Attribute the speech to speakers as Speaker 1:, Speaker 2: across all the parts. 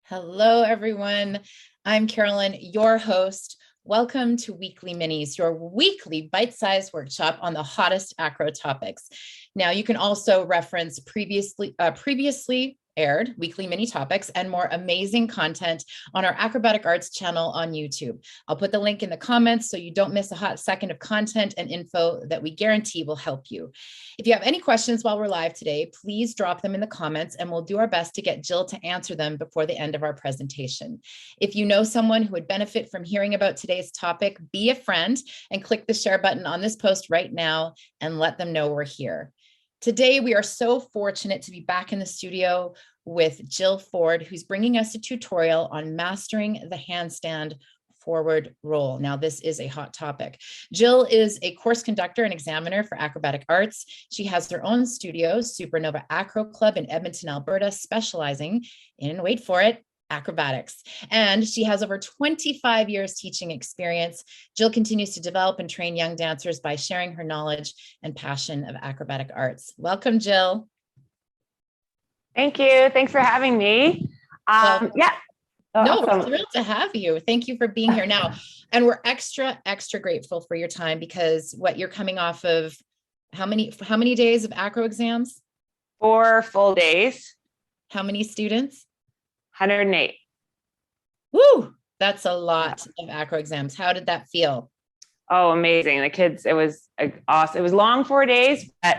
Speaker 1: Hello, everyone. I'm Carolyn, your host. Welcome to Weekly Minis, your weekly bite-sized workshop on the hottest acro topics. Now, you can also reference previously aired weekly mini topics and more amazing content on our Acrobatic Arts channel on YouTube. I'll put the link in the comments so you don't miss a hot second of content and info that we guarantee will help you. If you have any questions while we're live today, please drop them in the comments and we'll do our best to get Jill to answer them before the end of our presentation. If you know someone who would benefit from hearing about today's topic, be a friend and click the share button on this post right now and let them know we're here. Today, we are so fortunate to be back in the studio with Jill Ford, who's bringing us a tutorial on mastering the handstand forward roll. Now, this is a hot topic. Jill is a course conductor and examiner for acrobatic arts. She has her own studio, Supernova Acro Club in Edmonton, Alberta, specializing in, wait for it, acrobatics. And she has over 25 years teaching experience. Jill continues to develop and train young dancers by sharing her knowledge and passion of acrobatic arts. Welcome, Jill.
Speaker 2: Thank you. Thanks for having me.
Speaker 1: We're
Speaker 2: Awesome.
Speaker 1: thrilled to have you. Thank you for being here now. And we're extra grateful for your time because you're coming off of how many days of acro exams?
Speaker 2: 4 full days.
Speaker 1: How many students?
Speaker 2: 108.
Speaker 1: Woo! That's a lot of acro exams. How did that feel?
Speaker 2: Oh, amazing. The kids, it was awesome. It was long 4 days, but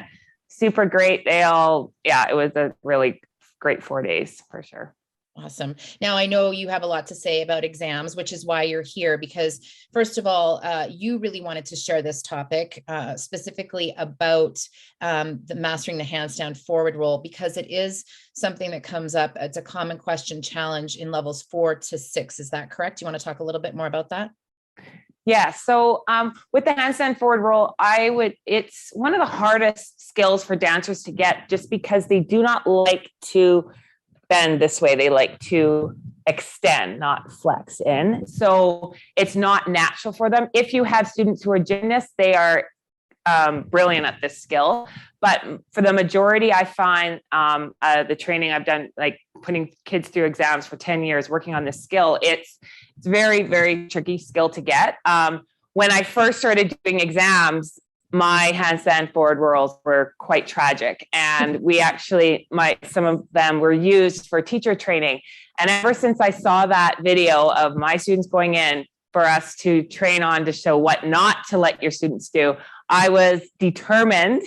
Speaker 2: super great. It was a really great 4 days for sure.
Speaker 1: Awesome. Now, I know you have a lot to say about exams, which is why you're here, because first of all, you really wanted to share this topic specifically about the mastering the handstand forward roll, because it is something that comes up. It's a common question challenge in levels 4 to 6. Is that correct? Do you want to talk a little bit more about that?
Speaker 2: Yeah. So with the handstand forward roll, it's one of the hardest skills for dancers to get just because they do not like to bend this way. They like to extend, not flex in. So it's not natural for them. If you have students who are gymnasts, they are brilliant at this skill. But for the majority, I find the training I've done, like putting kids through exams for 10 years, working on this skill, it's very, very tricky skill to get. When I first started doing exams, my handstand forward rolls were quite tragic. And some of them were used for teacher training. And ever since I saw that video of my students going in for us to train on to show what not to let your students do, I was determined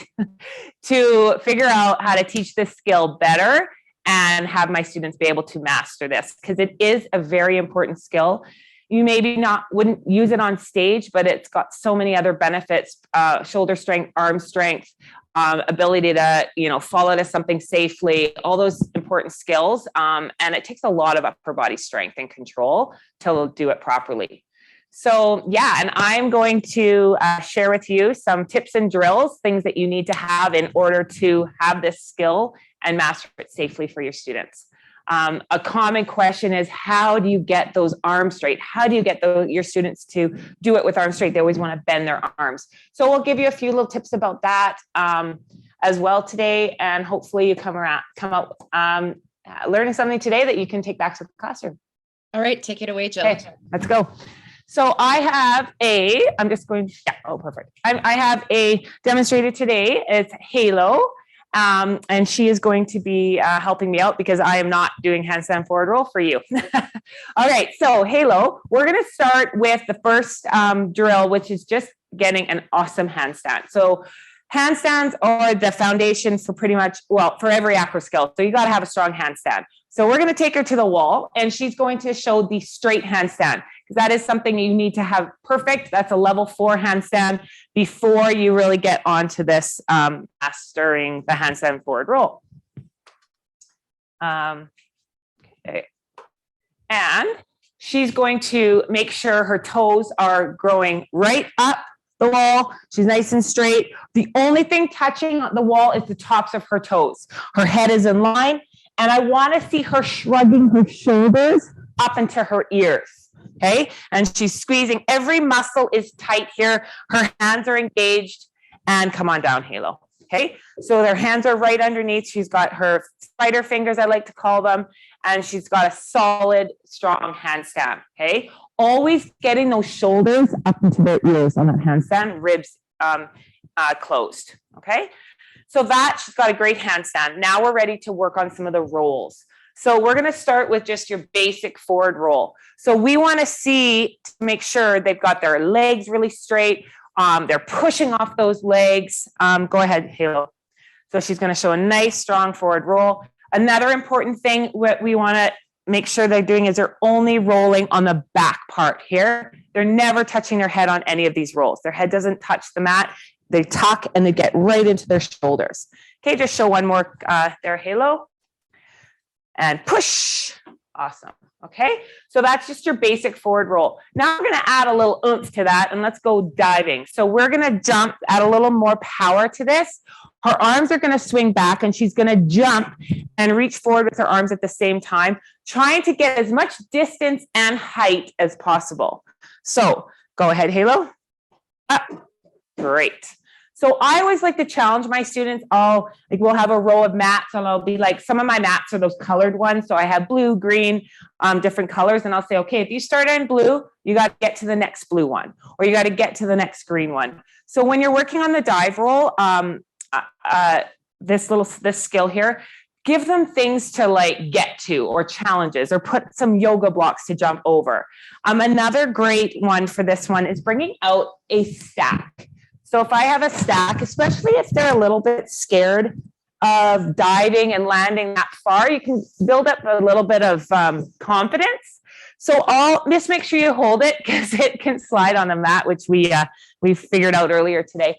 Speaker 2: to figure out how to teach this skill better and have my students be able to master this, because it is a very important skill. You maybe wouldn't use it on stage, but it's got so many other benefits: shoulder strength, arm strength, ability to, fall out of something safely, all those important skills. And it takes a lot of upper body strength and control to do it properly. So and I'm going to share with you some tips and drills, things that you need to have in order to have this skill and master it safely for your students. A common question is, how do you get those arms straight? How do you get your students to do it with arms straight? They always want to bend their arms. So we'll give you a few little tips about that as well today. And hopefully you come out learning something today that you can take back to the classroom.
Speaker 1: All right, take it away, Jill.
Speaker 2: Okay, let's go. So I have perfect. I have a demonstrator today. It's Halo. And she is going to be helping me out because I am not doing handstand forward roll for you. All right, so Halo, we're going to start with the first drill, which is just getting an awesome handstand. So handstands are the foundation for for every acro skill. So you got to have a strong handstand. So we're going to take her to the wall and she's going to show the straight handstand, because that is something you need to have perfect. That's a level 4 handstand before you really get onto this mastering the handstand forward roll. Okay. And she's going to make sure her toes are growing right up the wall. She's nice and straight. The only thing touching the wall is the tops of her toes. Her head is in line. And I want to see her shrugging her shoulders up into her ears. Okay. And she's squeezing. Every muscle is tight here. Her hands are engaged. And come on down, Halo. Okay, so their hands are right underneath. She's got her spider fingers, I like to call them, and she's got a solid, strong handstand. Okay, always getting those shoulders up into their ears on that handstand, ribs closed. Okay, so that she's got a great handstand. Now we're ready to work on some of the rolls. So we're going to start with just your basic forward roll. So we want to see to make sure they've got their legs really straight. They're pushing off those legs. Go ahead, Halo. So she's going to show a nice, strong forward roll. Another important thing what we want to make sure they're doing is they're only rolling on the back part here. They're never touching their head on any of these rolls. Their head doesn't touch the mat. They tuck and they get right into their shoulders. Okay, just show one more there, Halo. And push. Awesome. Okay, so that's just your basic forward roll. Now we're going to add a little oomph to that and let's go diving. So we're going to jump, add a little more power to this. Her arms are going to swing back and she's going to jump and reach forward with her arms at the same time, trying to get as much distance and height as possible. So go ahead, Halo. Up. Great. So I always like to challenge my students. We'll have a row of mats and I'll be like, some of my mats are those colored ones. So I have blue, green, different colors. And I'll say, okay, if you start in blue, you got to get to the next blue one, or you got to get to the next green one. So when you're working on the dive roll, this skill here, give them things to like get to or challenges or put some yoga blocks to jump over. Another great one for this one is bringing out a stack. So if I have a stack, especially if they're a little bit scared of diving and landing that far, you can build up a little bit of confidence. So just make sure you hold it because it can slide on the mat, which we figured out earlier today.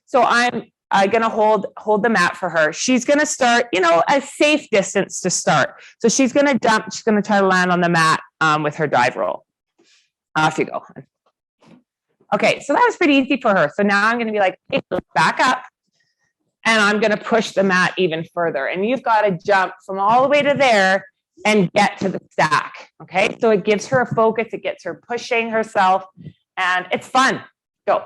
Speaker 2: So I'm going to hold the mat for her. She's going to start, a safe distance to start. So she's going to jump. She's going to try to land on the mat with her dive roll. Off you go. Okay, so that was pretty easy for her. So now I'm going to be like, hey, back up. And I'm going to push the mat even further. And you've got to jump from all the way to there and get to the stack. Okay, so it gives her a focus. It gets her pushing herself. And it's fun. Go.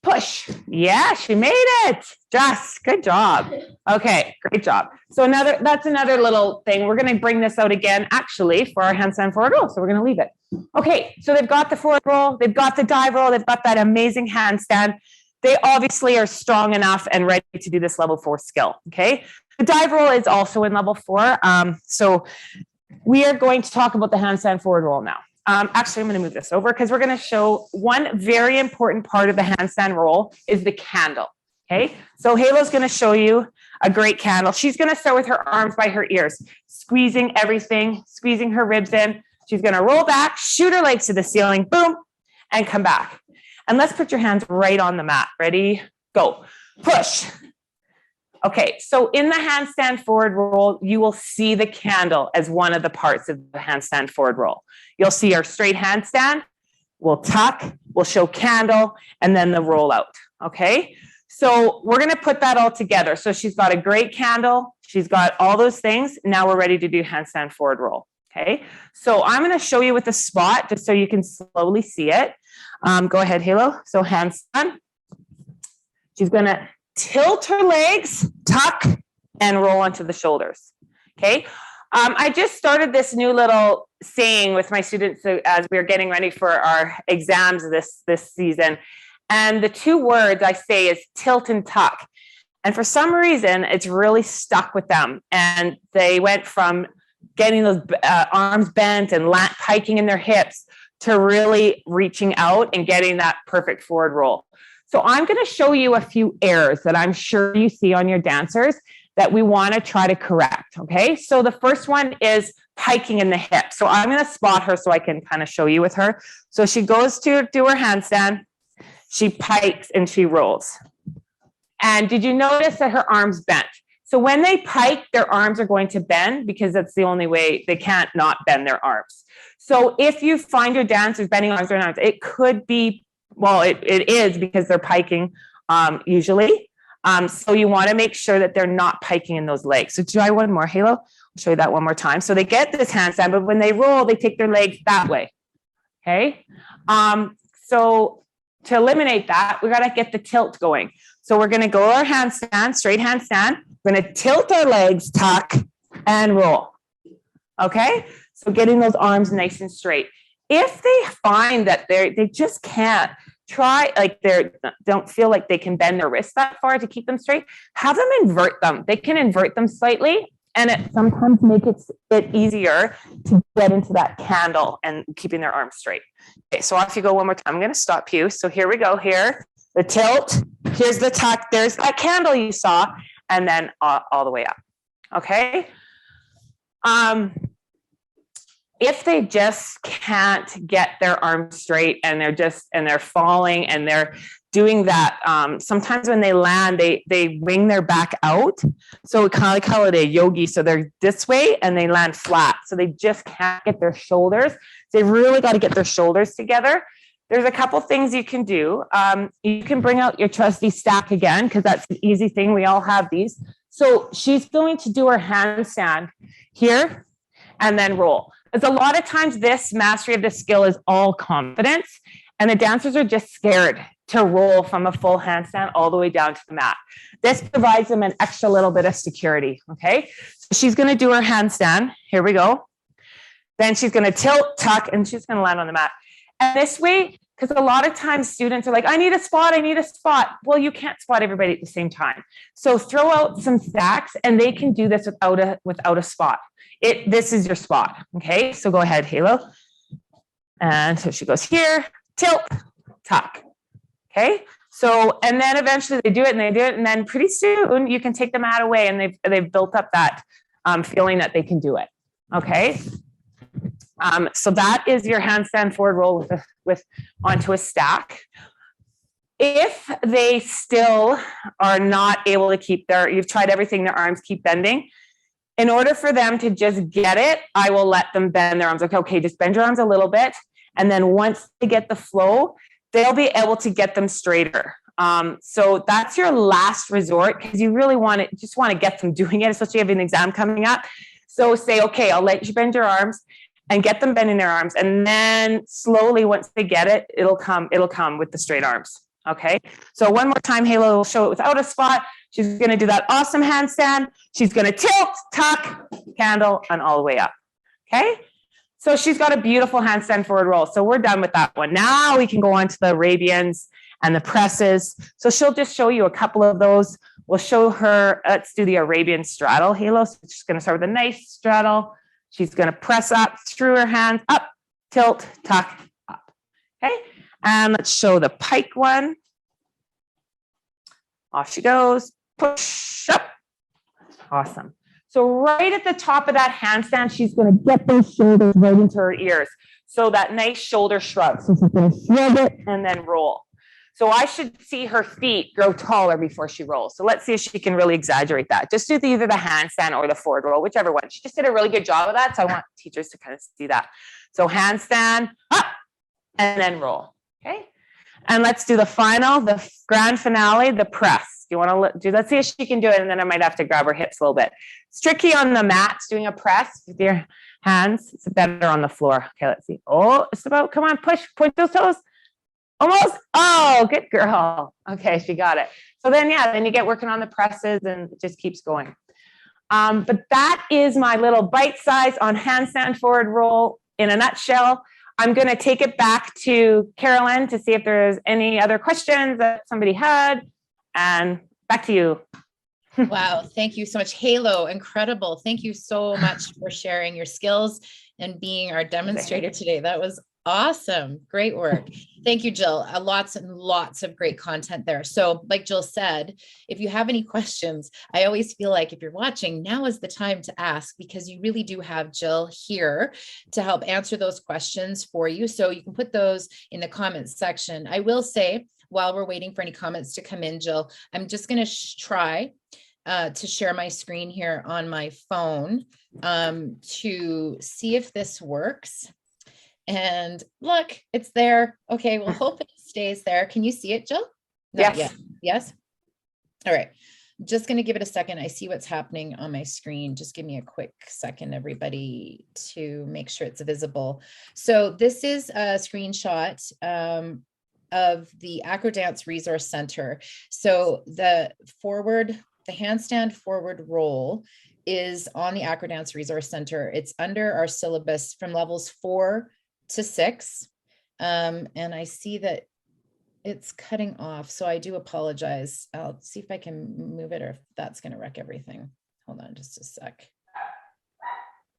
Speaker 2: Push. Yeah, she made it. Jess, good job. Okay, great job. So that's another little thing. We're going to bring this out again, actually, for our handstand forward roll. So we're going to leave it. Okay, so they've got the forward roll, they've got the dive roll, they've got that amazing handstand. They obviously are strong enough and ready to do this level 4 skill. Okay, the dive roll is also in level 4. So we are going to talk about the handstand forward roll now. Actually, I'm going to move this over because we're going to show one very important part of the handstand roll is the candle. Okay, so Halo's going to show you a great candle. She's going to start with her arms by her ears, squeezing everything, squeezing her ribs in. She's going to roll back, shoot her legs to the ceiling, boom, and come back. And let's put your hands right on the mat. Ready? Go. Push. Okay, so in the handstand forward roll, you will see the candle as one of the parts of the handstand forward roll. You'll see our straight handstand, we'll tuck, we'll show candle, and then the roll out. Okay, so we're going to put that all together. So she's got a great candle. She's got all those things. Now we're ready to do handstand forward roll. Okay, so I'm going to show you with a spot just so you can slowly see it. Go ahead, Halo. So handstand. She's going to tilt her legs, tuck, and roll onto the shoulders. Okay, I just started this new little saying with my students as we are getting ready for our exams this season. And the two words I say is tilt and tuck. And for some reason, it's really stuck with them. And they went from getting those arms bent and piking in their hips to really reaching out and getting that perfect forward roll. So I'm going to show you a few errors that I'm sure you see on your dancers that we want to try to correct. Okay, so the first one is piking in the hip. So I'm going to spot her so I can kind of show you with her. So she goes to do her handstand, she pikes and she rolls. And did you notice that her arms bent? So when they pike, their arms are going to bend because that's the only way. They can't not bend their arms. So if you find your dancers bending arms or arms, it could be, well, it is because they're piking usually. So you want to make sure that they're not piking in those legs. So try one more, Halo. I'll show you that one more time. So they get this handstand, but when they roll, they take their legs that way. Okay. So to eliminate that, we got to get the tilt going. So we're going to go our handstand, straight handstand. We're going to tilt our legs, tuck, and roll. Okay? So getting those arms nice and straight. If they find that they just can't don't feel like they can bend their wrists that far to keep them straight, have them invert them. They can invert them slightly, and it sometimes makes it easier to get into that candle and keeping their arms straight. Okay, so off you go one more time. I'm going to stop you. So here we go. Here, the tilt. Here's the tuck. There's that candle you saw, and then all the way up. Okay. If they just can't get their arms straight and they're falling and they're doing that, sometimes when they land, they wing their back out. So we kind of call it a yogi. So they're this way and they land flat. So they just can't get their shoulders. They've really got to get their shoulders together. There's a couple things you can do. You can bring out your trusty stack again, because that's an easy thing. We all have these. So she's going to do her handstand here and then roll. Because a lot of times this mastery of the skill is all confidence, and the dancers are just scared to roll from a full handstand all the way down to the mat. This provides them an extra little bit of security, okay? So she's gonna do her handstand. Here we go. Then she's gonna tilt, tuck, and she's gonna land on the mat. And this way, because a lot of times students are like, I need a spot. Well, you can't spot everybody at the same time. So throw out some stacks, and they can do this without a spot. This is your spot, okay? So go ahead, Halo. And so she goes here, tilt, tuck, okay? So, and then eventually they do it, and then pretty soon you can take the mat away, and they've built up that feeling that they can do it, okay? So that is your handstand forward roll with onto a stack. If they still are not able to keep you've tried everything, their arms keep bending, in order for them to just get it, I will let them bend their arms. Like, okay, just bend your arms a little bit. And then once they get the flow, they'll be able to get them straighter. So that's your last resort, because you really just want to get them doing it, especially if you have an exam coming up. So say, okay, I'll let you bend your arms and get them bending their arms. And then slowly, once they get it, it'll come with the straight arms. Okay. So one more time, Halo will show it without a spot. She's going to do that awesome handstand. She's going to tilt, tuck, candle, and all the way up. Okay. So she's got a beautiful handstand forward roll. So we're done with that one. Now we can go on to the Arabians and the presses. So she'll just show you a couple of those. We'll show her, let's do the Arabian straddle, Halo. So she's going to start with a nice straddle. She's going to press up through her hands, up, tilt, tuck, up. Okay. And let's show the pike one. Off she goes, push up. Awesome. So right at the top of that handstand, she's going to get those shoulders right into her ears. So that nice shoulder shrug. So she's going to shrug it and then roll. So I should see her feet grow taller before she rolls. So let's see if she can really exaggerate that. Just do either the handstand or the forward roll, whichever one. She just did a really good job of that. So I want teachers to kind of see that. So handstand, up, and then roll. Okay. And let's do the final, the grand finale, the press. Do you want to let's see if she can do it. And then I might have to grab her hips a little bit. It's tricky on the mats doing a press with your hands. It's better on the floor. Okay, let's see. Oh, it's about, come on, push, point those toes. Almost. Oh, good girl. Okay, she got it. So then, then you get working on the presses and it just keeps going. But that is my little bite size on handstand forward roll in a nutshell. I'm going to take it back to Carolyn to see if there's any other questions that somebody had. And back to you.
Speaker 1: Wow. Thank you so much. Halo, incredible. Thank you so much for sharing your skills and being our demonstrator today. That was awesome. Great work. Thank you, Jill. Lots and lots of great content there. So like Jill said, if you have any questions, I always feel like if you're watching, now is the time to ask, because you really do have Jill here to help answer those questions for you. So you can put those in the comments section. I will say, while we're waiting for any comments to come in, Jill, I'm just going to try to share my screen here on my phone to see if this works. And look, it's there. Okay, well, hope it stays there. Can you see it, Jill? Not yet. Yes? All right. I'm just going to give it a second. I see what's happening on my screen. Just give me a quick second, everybody, to make sure it's visible. So this is a screenshot of the Acro Dance Resource Center. So the handstand forward roll is on the Acro Dance Resource Center. It's under our syllabus from levels 4 to 6. And I see that it's cutting off, so I do apologize. I'll see if I can move it or if that's going to wreck everything. Hold on just a sec.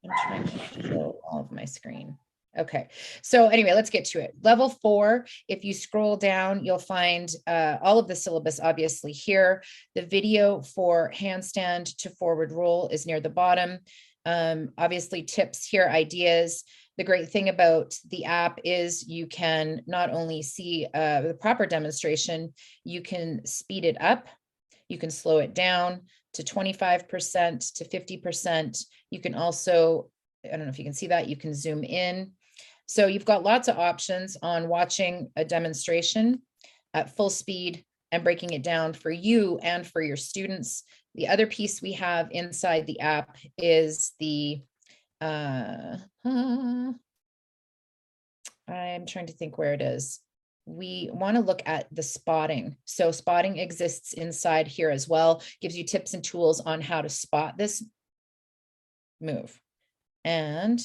Speaker 1: I'm trying to fill all of my screen. Okay, so anyway, let's get to it. Level 4, if you scroll down, you'll find all of the syllabus obviously here. The video for handstand to forward roll is near the bottom. Obviously tips here, ideas. The great thing about the app is you can not only see the proper demonstration, you can speed it up, you can slow it down to 25% to 50%. You can also, I don't know if you can see that, you can zoom in. So you've got lots of options on watching a demonstration at full speed and breaking it down for you and for your students. The other piece we have inside the app is the, I'm trying to think where it is. We want to look at the spotting. So spotting exists inside here as well, gives you tips and tools on how to spot this move. And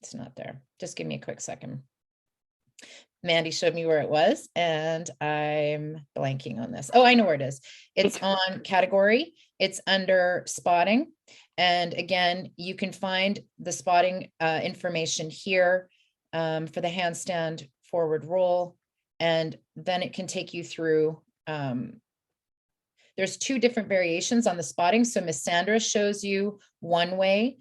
Speaker 1: it's not there. Just give me a quick second. Mandy showed me where it was and I'm blanking on this. Oh, I know where it is. It's on category. It's under spotting. And again, you can find the spotting information here for the handstand forward roll. And then it can take you through. There's 2 different variations on the spotting. So Miss Sandra shows you one way.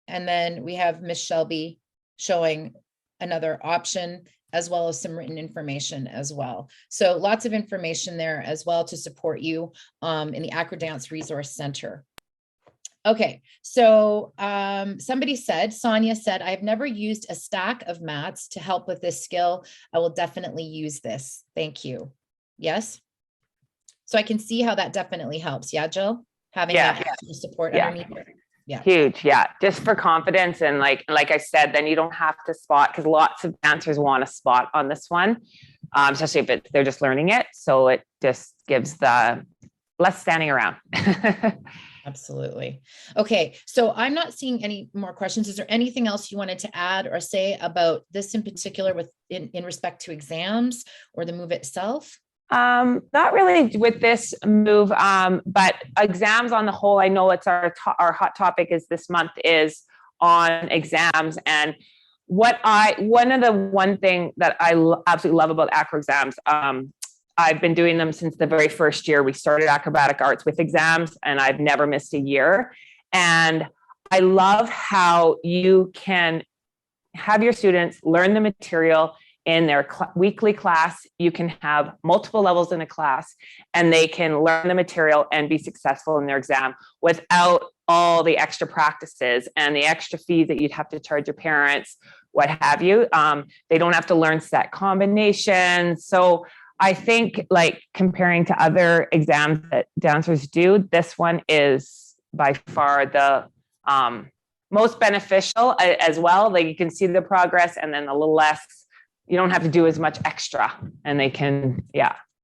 Speaker 1: And then we have Miss Shelby showing another option, as well as some written information as well. So lots of information there as well to support you in the Acro Dance Resource Center. Okay, so somebody said, Sonia said, I've never used a stack of mats to help with this skill. I will definitely use this. Thank you. Yes. So I can see how that definitely helps. Yeah, Jill, having that support underneath. Yeah.
Speaker 2: Huge. Yeah. Just for confidence. And like I said, then you don't have to spot, because lots of dancers want to spot on this one, especially if they're just learning it. So it just gives the less standing around.
Speaker 1: Absolutely. Okay. So I'm not seeing any more questions. Is there anything else you wanted to add or say about this in particular in respect to exams or the move itself?
Speaker 2: Not really with this move, but exams on the whole, I know it's our hot topic is this month is on exams. And one thing that I absolutely love about acro exams, I've been doing them since the very first year. We started acrobatic arts with exams and I've never missed a year. And I love how you can have your students learn the material in their weekly class. You can have multiple levels in a class and they can learn the material and be successful in their exam without all the extra practices and the extra fees that you'd have to charge your parents, what have you. They don't have to learn set combinations. So I think, like, comparing to other exams that dancers do, this one is by far the most beneficial as well. Like, you can see the progress and then a little less. You don't have to do as much extra and they can,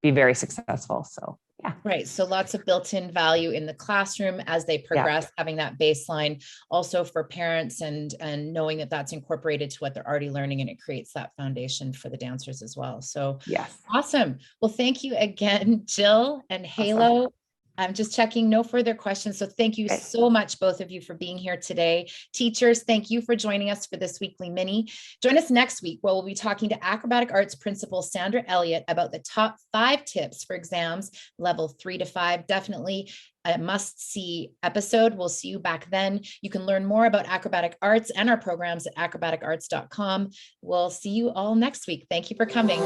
Speaker 2: be very successful. So, yeah.
Speaker 1: Right. So lots of built-in value in the classroom as they progress, having that baseline also for parents and knowing that that's incorporated to what they're already learning, and it creates that foundation for the dancers as well. So
Speaker 2: yes.
Speaker 1: Awesome. Well, thank you again, Jill and Halo. Awesome. I'm just checking, no further questions. So thank you so much, both of you, for being here today. Teachers, thank you for joining us for this weekly mini. Join us next week where we'll be talking to acrobatic arts principal Sandra Elliott about the top 5 tips for exams, level 3 to 5. Definitely a must-see episode. We'll see you back then. You can learn more about acrobatic arts and our programs at acrobaticarts.com. We'll see you all next week. Thank you for coming.